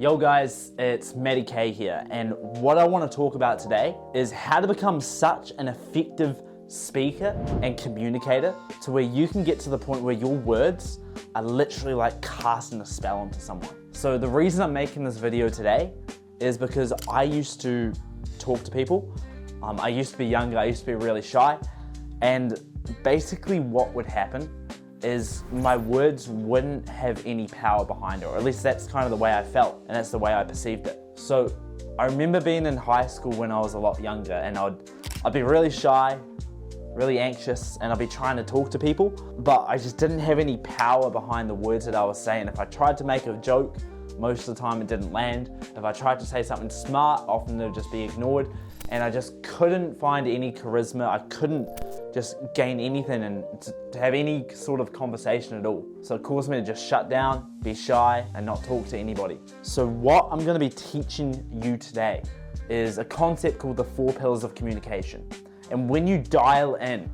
Yo guys, it's Matty K here, and what I want to talk about today is how to become such an effective speaker and communicator to where you can get to the point where your words are literally like casting a spell onto someone. So the reason I'm making this video today is because I used to talk to people. I used to be younger, I used to be really shy, and basically what would happen is my words wouldn't have any power behind it, or at least that's kind of the way I felt, and that's the way I perceived it. So I remember being in high school when I was a lot younger, and I'd be really shy, really anxious, and I'd be trying to talk to people, but I just didn't have any power behind the words that I was saying. If I tried to make a joke, most of the time it didn't land. If I tried to say something smart, often it would just be ignored, and I just couldn't find any charisma. I couldn't just gain anything and to have any sort of conversation at all. So it caused me to just shut down, be shy, and not talk to anybody. So what I'm gonna be teaching you today is a concept called the 4 pillars of communication. And when you dial in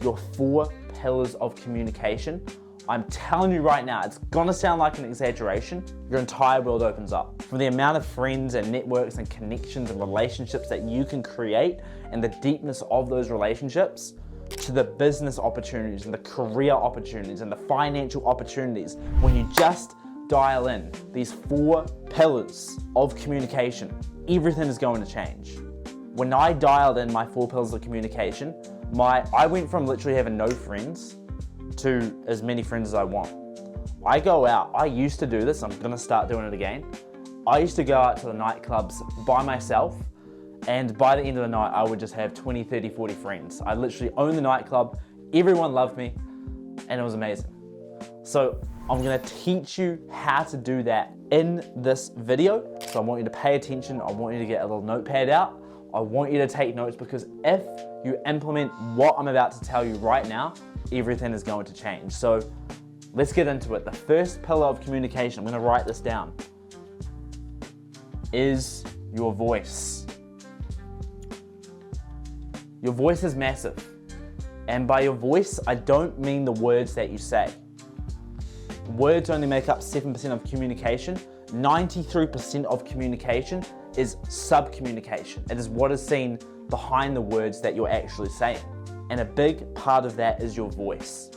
your 4 pillars of communication, I'm telling you right now, it's gonna sound like an exaggeration, your entire world opens up. From the amount of friends and networks and connections and relationships that you can create and the deepness of those relationships, to the business opportunities and the career opportunities and the financial opportunities. When you just dial in these 4 pillars of communication, everything is going to change. When I dialed in my 4 pillars of communication, I went from literally having no friends to as many friends as I want. I go out, I used to do this, I'm gonna start doing it again. I used to go out to the nightclubs by myself, and by the end of the night, I would just have 20, 30, 40 friends. I literally owned the nightclub, everyone loved me, and it was amazing. So I'm gonna teach you how to do that in this video. So I want you to pay attention, I want you to get a little notepad out, I want you to take notes, because if you implement what I'm about to tell you right now, everything is going to change. So let's get into it. The first pillar of communication, I'm gonna write this down, is your voice. Your voice is massive. And by your voice, I don't mean the words that you say. Words only make up 7% of communication. 93% of communication is subcommunication. It is what is seen behind the words that you're actually saying. And a big part of that is your voice.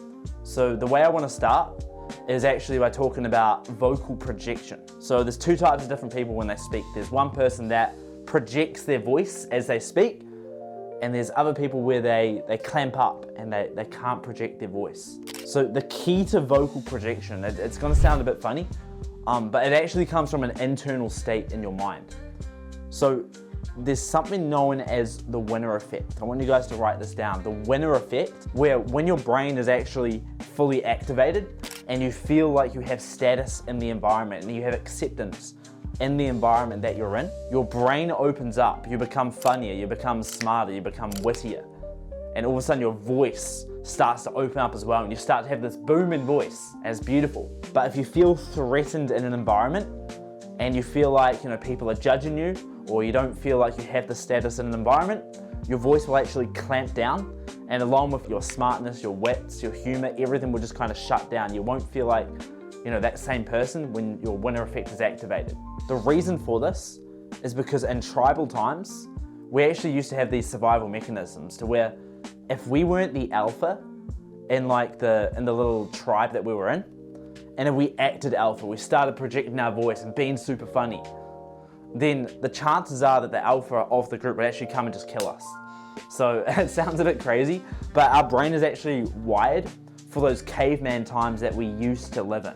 So the way I want to start is actually by talking about vocal projection. So there's 2 types of different people when they speak. There's one person that projects their voice as they speak, and there's other people where they clamp up and they can't project their voice. So the key to vocal projection, it's gonna sound a bit funny, but it actually comes from an internal state in your mind. So there's something known as the winner effect. I want you guys to write this down. The winner effect, where when your brain is actually fully activated and you feel like you have status in the environment and you have acceptance in the environment that you're in, your brain opens up, you become funnier, you become smarter, you become wittier. And all of a sudden your voice starts to open up as well, and you start to have this booming voice, and it's beautiful. But if you feel threatened in an environment and you feel like people are judging you, or you don't feel like you have the status in an environment, your voice will actually clamp down, and along with your smartness, your wits, your humor, everything will just kind of shut down. You won't feel like that same person when your winner effect is activated. The reason for this is because in tribal times, we actually used to have these survival mechanisms to where if we weren't the alpha in the little tribe that we were in, and if we acted alpha, we started projecting our voice and being super funny, then the chances are that the alpha of the group would actually come and just kill us. So it sounds a bit crazy, but our brain is actually wired for those caveman times that we used to live in.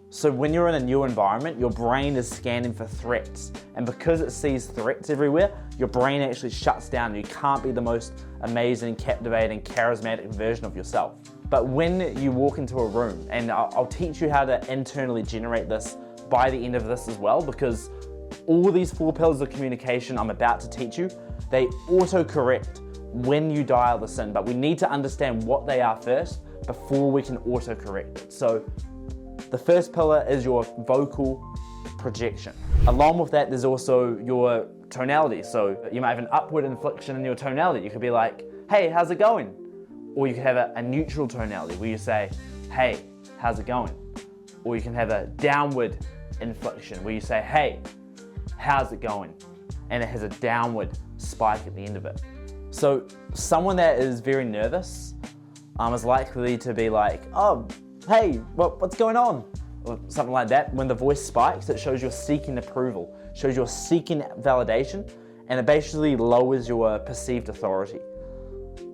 So when you're in a new environment, your brain is scanning for threats. And because it sees threats everywhere, your brain actually shuts down. You can't be the most amazing, captivating, charismatic version of yourself. But when you walk into a room, and I'll teach you how to internally generate this by the end of this as well, because all these 4 pillars of communication I'm about to teach you, they auto-correct when you dial this in, but we need to understand what they are first before we can auto-correct it. So the first pillar is your vocal projection. Along with that, there's also your tonality. So you might have an upward inflection in your tonality. You could be like, hey, how's it going? Or you could have a neutral tonality where you say, hey, how's it going? Or you can have a downward inflection where you say, hey, how's it going? And it has a downward spike at the end of it. So someone that is very nervous is likely to be like, oh, hey, what's going on? Or something like that. When the voice spikes, it shows you're seeking approval, shows you're seeking validation, and it basically lowers your perceived authority.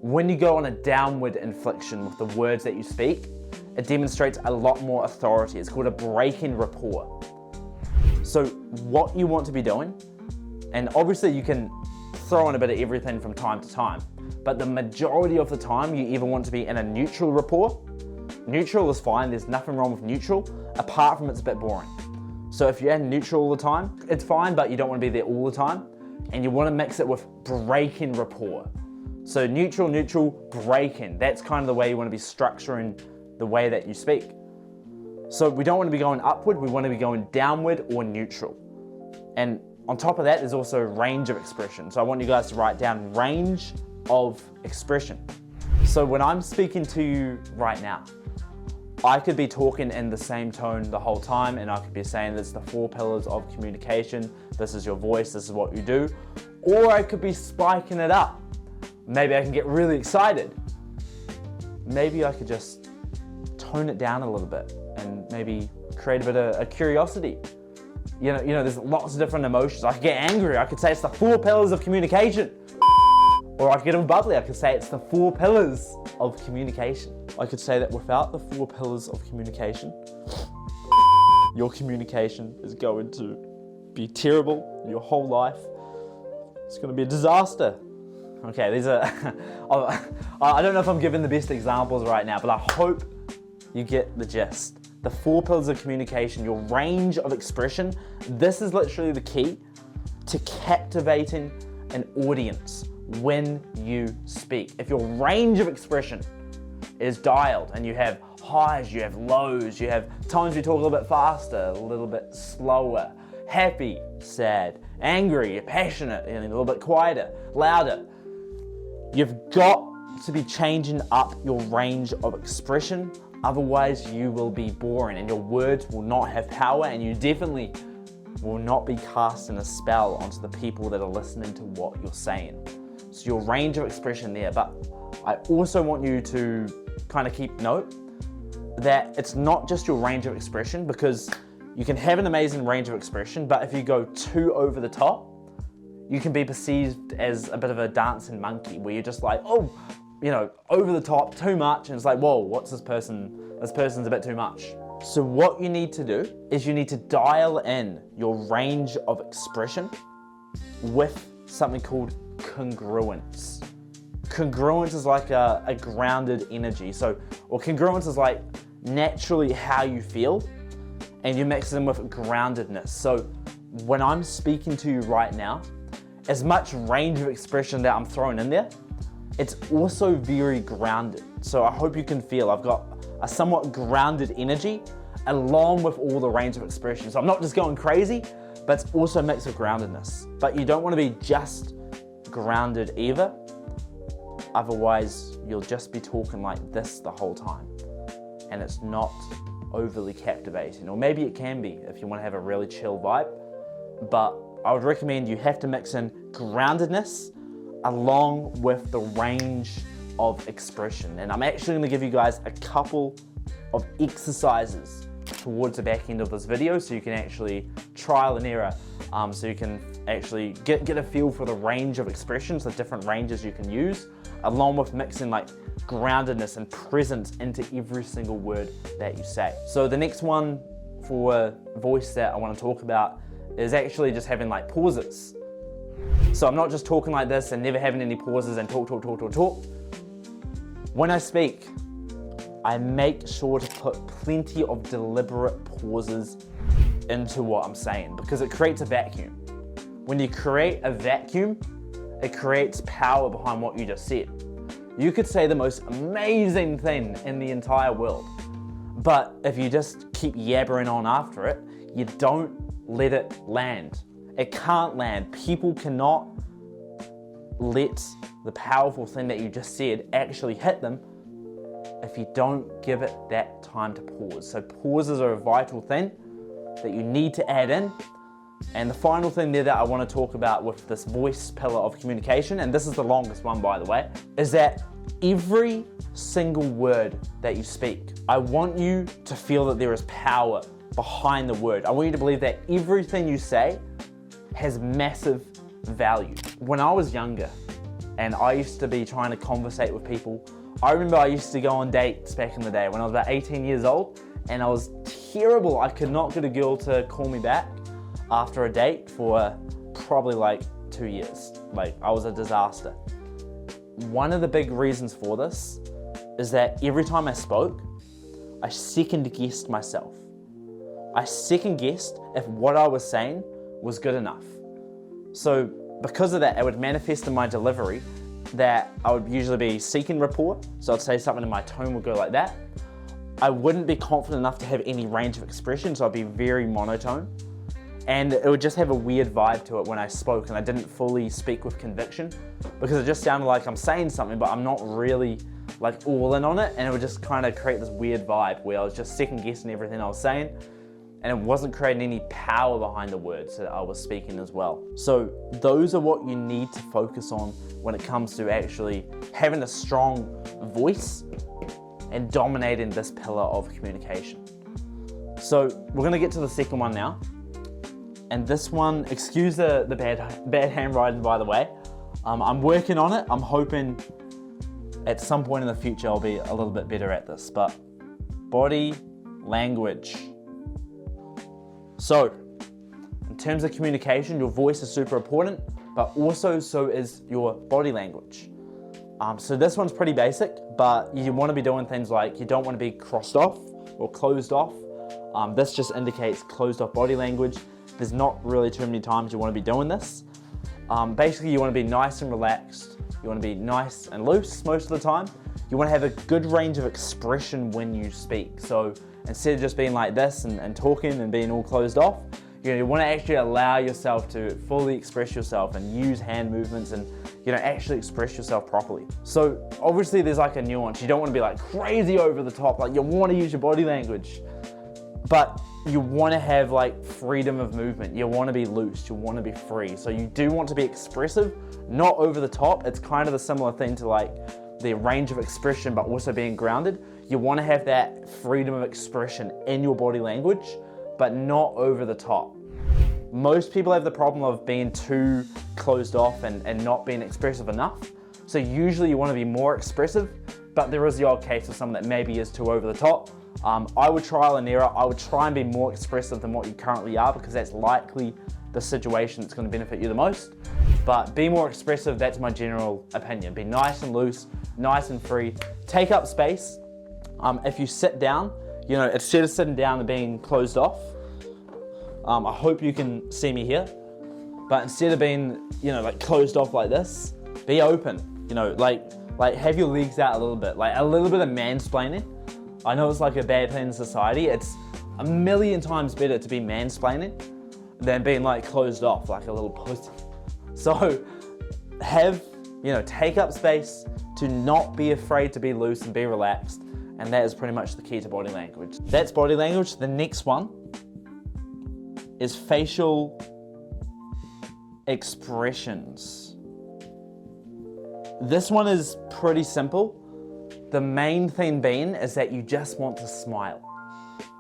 When you go on a downward inflection with the words that you speak, it demonstrates a lot more authority. It's called a break in rapport. So what you want to be doing, and obviously you can throw in a bit of everything from time to time, but the majority of the time you either want to be in a neutral rapport. Neutral is fine, there's nothing wrong with neutral, apart from it's a bit boring. So if you're in neutral all the time, it's fine, but you don't want to be there all the time, and you want to mix it with break in rapport. So neutral, break in. That's kind of the way you want to be structuring the way that you speak. So we don't want to be going upward, we want to be going downward or neutral. And on top of that, there's also range of expression. So I want you guys to write down range of expression. So when I'm speaking to you right now, I could be talking in the same tone the whole time, and I could be saying this is the 4 pillars of communication, this is your voice, this is what you do, or I could be spiking it up. Maybe I can get really excited. Maybe I could just tone it down a little bit and maybe create a bit of a curiosity. You know, there's lots of different emotions. I could get angry, I could say it's the 4 pillars of communication. Or I could get all bubbly, I could say it's the 4 pillars of communication. I could say that without the 4 pillars of communication, your communication is going to be terrible your whole life. It's going to be a disaster. Okay, these are, I don't know if I'm giving the best examples right now, but I hope you get the gist. The 4 pillars of communication, your range of expression, this is literally the key to captivating an audience when you speak. If your range of expression is dialed and you have highs, you have lows, you have times you talk a little bit faster, a little bit slower, happy, sad, angry, passionate, and a little bit quieter, louder. You've got to be changing up your range of expression, otherwise you will be boring and your words will not have power, and you definitely will not be casting a spell onto the people that are listening to what you're saying. So your range of expression there, but I also want you to kind of keep note that it's not just your range of expression, because you can have an amazing range of expression, but if you go too over the top, you can be perceived as a bit of a dancing monkey where you're just like, oh, over the top, too much, and it's like, whoa, what's this person's a bit too much. So what you need to do is you need to dial in your range of expression with something called congruence. Congruence is like a grounded energy. Or congruence is like naturally how you feel, and you mix them with groundedness. So when I'm speaking to you right now, as much range of expression that I'm throwing in there, it's also very grounded. So I hope you can feel I've got a somewhat grounded energy along with all the range of expression. So I'm not just going crazy, but it's also mixed with groundedness. But you don't want to be just grounded either. Otherwise, you'll just be talking like this the whole time, and it's not overly captivating. Or maybe it can be if you want to have a really chill vibe, but I would recommend you have to mix in groundedness along with the range of expression. And I'm actually going to give you guys a couple of exercises towards the back end of this video so you can actually trial and error, so you can actually get a feel for the range of expressions, the different ranges you can use, along with mixing like groundedness and presence into every single word that you say. So the next one for voice that I want to talk about is actually just having like pauses. So I'm not just talking like this and never having any pauses and talk. When I speak, I make sure to put plenty of deliberate pauses into what I'm saying, because it creates a vacuum. When you create a vacuum, it creates power behind what you just said. You could say the most amazing thing in the entire world, but if you just keep yabbering on after it, you don't let it land. It can't land. People cannot let the powerful thing that you just said actually hit them if you don't give it that time to pause. So pauses are a vital thing that you need to add in. And the final thing there that I want to talk about with this voice pillar of communication, and this is the longest one by the way, is that every single word that you speak, I want you to feel that there is power behind the word. I want you to believe that everything you say has massive value. When I was younger and I used to be trying to conversate with people, I remember I used to go on dates back in the day when I was about 18 years old, and I was terrible. I could not get a girl to call me back after a date for probably like 2 years. Like, I was a disaster. One of the big reasons for this is that every time I spoke, I second guessed myself. I second guessed if what I was saying was good enough. So because of that, it would manifest in my delivery that I would usually be seeking rapport. So I'd say something and my tone would go like that. I wouldn't be confident enough to have any range of expression, so I'd be very monotone. And it would just have a weird vibe to it when I spoke, and I didn't fully speak with conviction because it just sounded like I'm saying something, but I'm not really like all in on it. And it would just kind of create this weird vibe where I was just second guessing everything I was saying, and it wasn't creating any power behind the words that I was speaking as well. So those are what you need to focus on when it comes to actually having a strong voice and dominating this pillar of communication. So we're gonna get to the second one now. And this one, excuse the bad handwriting by the way. I'm working on it. I'm hoping at some point in the future I'll be a little bit better at this, but body language. So, in terms of communication, your voice is super important, but also so is your body language. So this one's pretty basic, but you want to be doing things like you don't want to be crossed off or closed off. This just indicates closed off body language. There's not really too many times you want to be doing this. Basically, you want to be nice and relaxed. You want to be nice and loose most of the time. You want to have a good range of expression when you speak. So instead of just being like this and talking and being all closed off, you want to actually allow yourself to fully express yourself and use hand movements and actually express yourself properly. So obviously there's like a nuance. You don't want to be like crazy over the top. Like, you want to use your body language, but you want to have like freedom of movement. You want to be loose. You want to be free. So you do want to be expressive, not over the top. It's kind of a similar thing to like the range of expression, but also being grounded. You want to have that freedom of expression in your body language, but not over the top. Most people have the problem of being too closed off and not being expressive enough. So usually you want to be more expressive, but there is the odd case of someone that maybe is too over the top. I would trial and error. I would try and be more expressive than what you currently are, because that's likely the situation that's going to benefit you the most. But be more expressive, that's my general opinion. Be nice and loose, nice and free. Take up space. If you sit down, instead of sitting down and being closed off, I hope you can see me here, but instead of being, like closed off like this, be open, like have your legs out a little bit, like a little bit of mansplaining. I know it's like a bad thing in society. It's a million times better to be mansplaining than being like closed off like a little pussy. So take up space, to not be afraid to be loose and be relaxed. And that is pretty much the key to body language. That's body language. The next one is facial expressions. This one is pretty simple. The main thing being is that you just want to smile.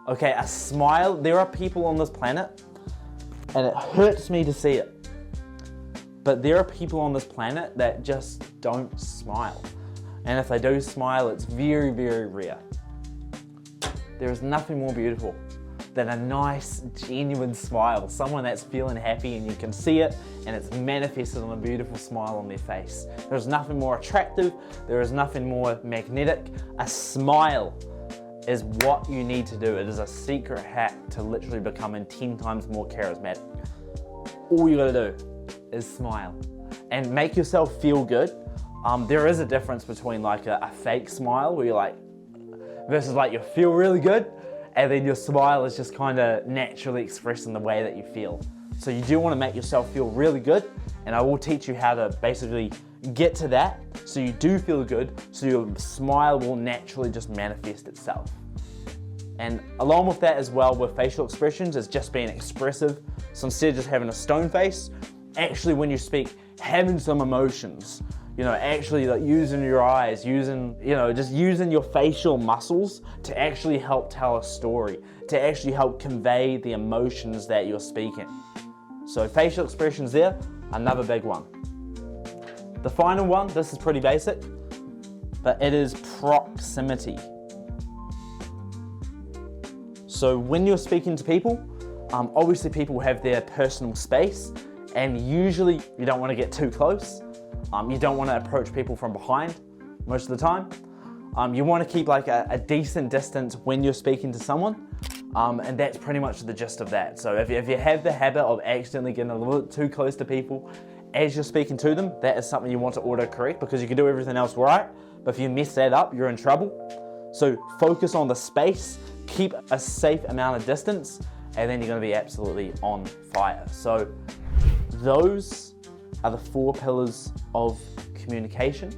Okay, a smile, there are people on this planet, and it hurts me to see it, but there are people on this planet that just don't smile. And if they do smile, it's very, very rare. There is nothing more beautiful than a nice, genuine smile. Someone that's feeling happy and you can see it, and it's manifested on a beautiful smile on their face. There's nothing more attractive. There is nothing more magnetic. A smile is what you need to do. It is a secret hack to literally becoming 10 times more charismatic. All you gotta do is smile and make yourself feel good. There is a difference between like a fake smile where you're like, versus like you feel really good, and then your smile is just kind of naturally expressing the way that you feel. So you do want to make yourself feel really good, and I will teach you how to basically get to that so you do feel good, so your smile will naturally just manifest itself. And along with that as well, with facial expressions, is just being expressive. So instead of just having a stone face, actually when you speak, having some emotions, actually like using your eyes, just using your facial muscles to actually help tell a story, to actually help convey the emotions that you're speaking. So facial expressions there, another big one. The final one, this is pretty basic, but it is proximity. So when you're speaking to people, obviously people have their personal space, and usually you don't want to get too close. You don't want to approach people from behind most of the time. You want to keep like a decent distance when you're speaking to someone, and that's pretty much the gist of that. So if you have the habit of accidentally getting a little bit too close to people as you're speaking to them, that is something you want to autocorrect, because you can do everything else right, but if you mess that up, you're in trouble. So focus on the space, keep a safe amount of distance, and then you're going to be absolutely on fire. So those are the 4 pillars of communication.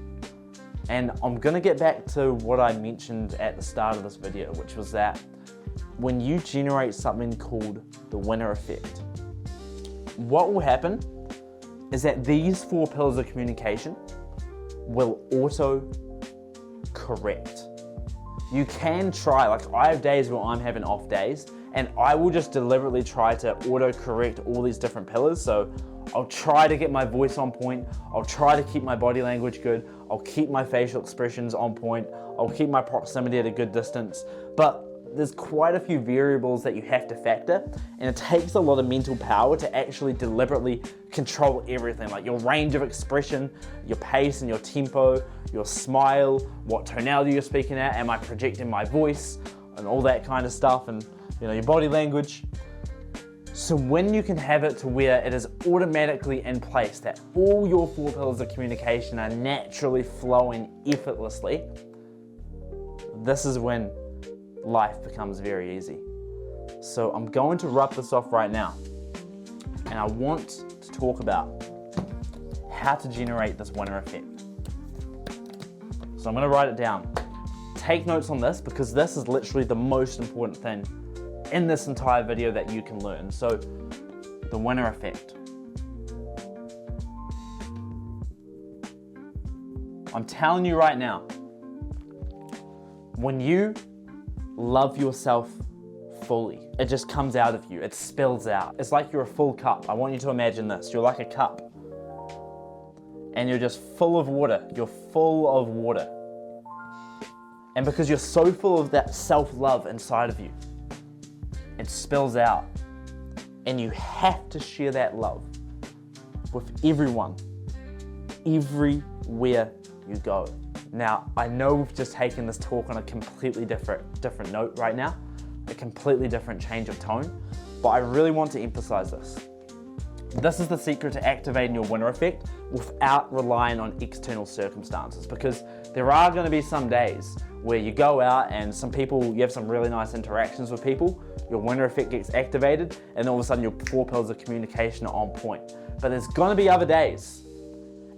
And I'm going to get back to what I mentioned at the start of this video, which was that when you generate something called the winner effect, what will happen is that these 4 pillars of communication will auto-correct. You can try, like I have days where I'm having off days, and I will just deliberately try to auto-correct all these different pillars. So I'll try to get my voice on point, I'll try to keep my body language good, I'll keep my facial expressions on point, I'll keep my proximity at a good distance, but there's quite a few variables that you have to factor, and it takes a lot of mental power to actually deliberately control everything, like your range of expression, your pace and your tempo, your smile, what tonality you're speaking at, am I projecting my voice, and all that kind of stuff, and your body language. So when you can have it to where it is automatically in place, that all your 4 pillars of communication are naturally flowing effortlessly, this is when life becomes very easy. So I'm going to wrap this off right now, and I want to talk about how to generate this winner effect. So I'm going to write it down. Take notes on this, because this is literally the most important thing in this entire video that you can learn. So the winner effect. I'm telling you right now, when you love yourself fully, it just comes out of you, it spills out. It's like you're a full cup. I want you to imagine this. You're like a cup, and you're just full of water. You're full of water. And because you're so full of that self-love inside of you, it spills out. And you have to share that love with everyone, everywhere you go. Now, I know we've just taken this talk on a completely different note right now, a completely different change of tone, but I really want to emphasize this. This is the secret to activating your winner effect without relying on external circumstances, because there are going to be some days where you go out and you have some really nice interactions with people, your winner effect gets activated, and all of a sudden your 4 pillars of communication are on point. But there's going to be other days,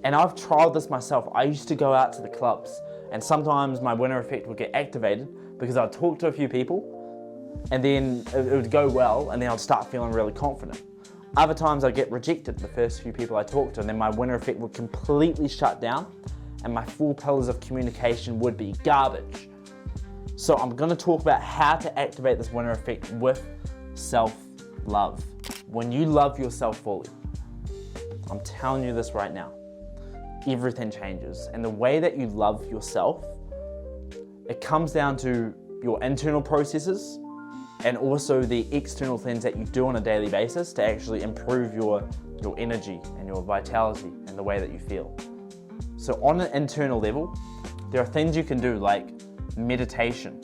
and I've tried this myself. I used to go out to the clubs, and sometimes my winner effect would get activated because I'd talk to a few people, and then it would go well, and then I'd start feeling really confident. Other times I'd get rejected, the first few people I talked to, and then my winner effect would completely shut down, and my 4 pillars of communication would be garbage. So I'm going to talk about how to activate this winner effect with self-love. When you love yourself fully, I'm telling you this right now, everything changes. And the way that you love yourself, it comes down to your internal processes and also the external things that you do on a daily basis to actually improve your energy and your vitality and the way that you feel. So on an internal level, there are things you can do like meditation.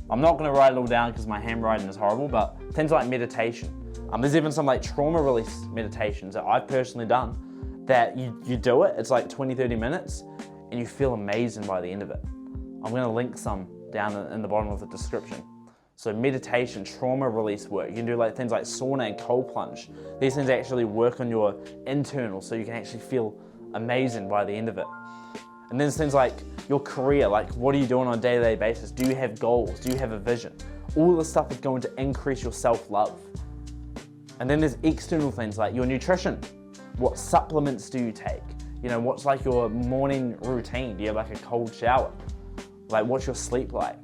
I'm not going to write it all down because my handwriting is horrible, but things like meditation. There's even some like trauma release meditations that I've personally done that you do it, it's like 20-30 minutes, and you feel amazing by the end of it. I'm going to link some down in the bottom of the description. So meditation, trauma release work. You can do like things like sauna and cold plunge. These things actually work on your internal so you can actually feel amazing by the end of it. And then there's things like your career, like what are you doing on a day-to-day basis? Do you have goals? Do you have a vision? All this stuff is going to increase your self-love. And then there's external things like your nutrition. What supplements do you take? You know, what's like your morning routine? Do you have like a cold shower? Like what's your sleep like?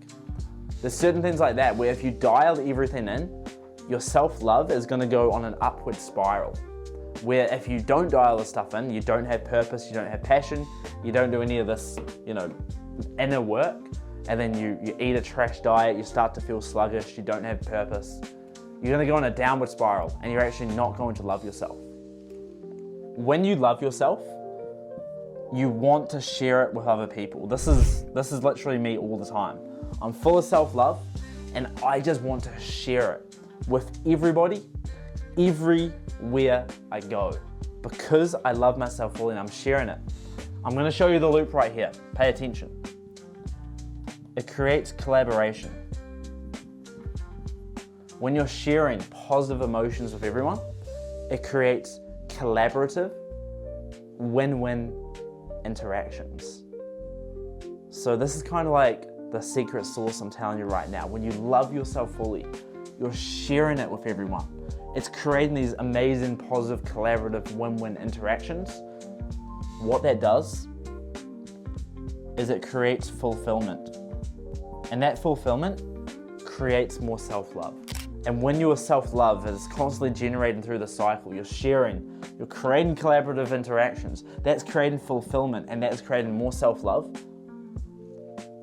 There's certain things like that where if you dial everything in, your self-love is gonna go on an upward spiral. Where if you don't dial this stuff in, you don't have purpose, you don't have passion, you don't do any of this, you know, inner work, and then you eat a trash diet, you start to feel sluggish, you don't have purpose, you're gonna go on a downward spiral and you're actually not going to love yourself. When you love yourself, you want to share it with other people. This is literally me all the time. I'm full of self-love and I just want to share it with everybody, everywhere I go, because I love myself fully and I'm sharing it. I'm gonna show you the loop right here. Pay attention. It creates collaboration. When you're sharing positive emotions with everyone, it creates collaborative, win-win interactions. So this is kind of like the secret sauce I'm telling you right now. When you love yourself fully, you're sharing it with everyone. It's creating these amazing, positive, collaborative, win-win interactions. What that does is it creates fulfillment. And that fulfillment creates more self-love. And when your self-love is constantly generating through the cycle, you're sharing, you're creating collaborative interactions, that's creating fulfillment and that's creating more self-love,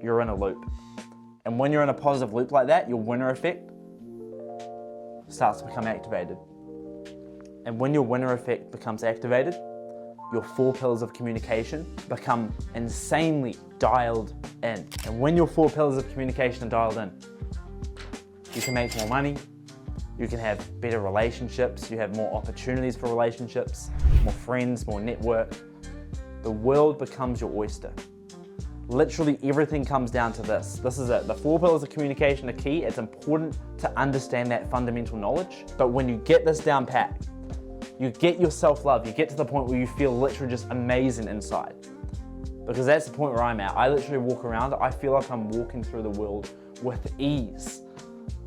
you're in a loop. And when you're in a positive loop like that, your winner effect starts to become activated. And when your winner effect becomes activated, your 4 pillars of communication become insanely dialed in. And when your 4 pillars of communication are dialed in, you can make more money, you can have better relationships, you have more opportunities for relationships, more friends, more network. The world becomes your oyster. Literally everything comes down to this. This is it. The 4 pillars of communication are key. It's important to understand that fundamental knowledge. But when you get this down pat, you get your self-love, you get to the point where you feel literally just amazing inside. Because that's the point where I'm at. I literally walk around, I feel like I'm walking through the world with ease.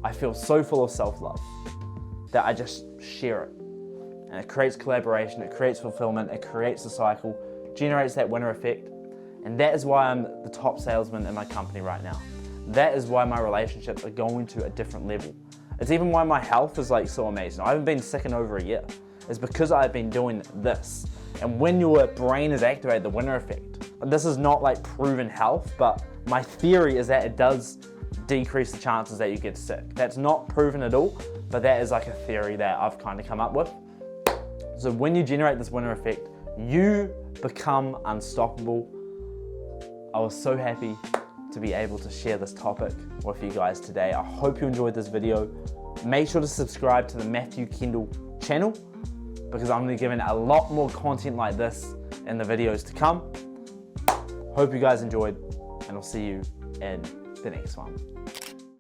I feel so full of self-love that I just share it. And it creates collaboration, it creates fulfillment, it creates a cycle, generates that winner effect. And that is why I'm the top salesman in my company right now. That is why my relationships are going to a different level. It's even why my health is like so amazing. I haven't been sick in over a year. It's because I've been doing this. And when your brain is activated, the winner effect. This is not like proven health, but my theory is that it does decrease the chances that you get sick. That's not proven at all, but that is like a theory that I've kind of come up with. So when you generate this winner effect, you become unstoppable. I was so happy to be able to share this topic with you guys today. I hope you enjoyed this video. Make sure to subscribe to the Matthew Kendall channel because I'm going to be giving a lot more content like this in the videos to come. Hope you guys enjoyed and I'll see you in the next one.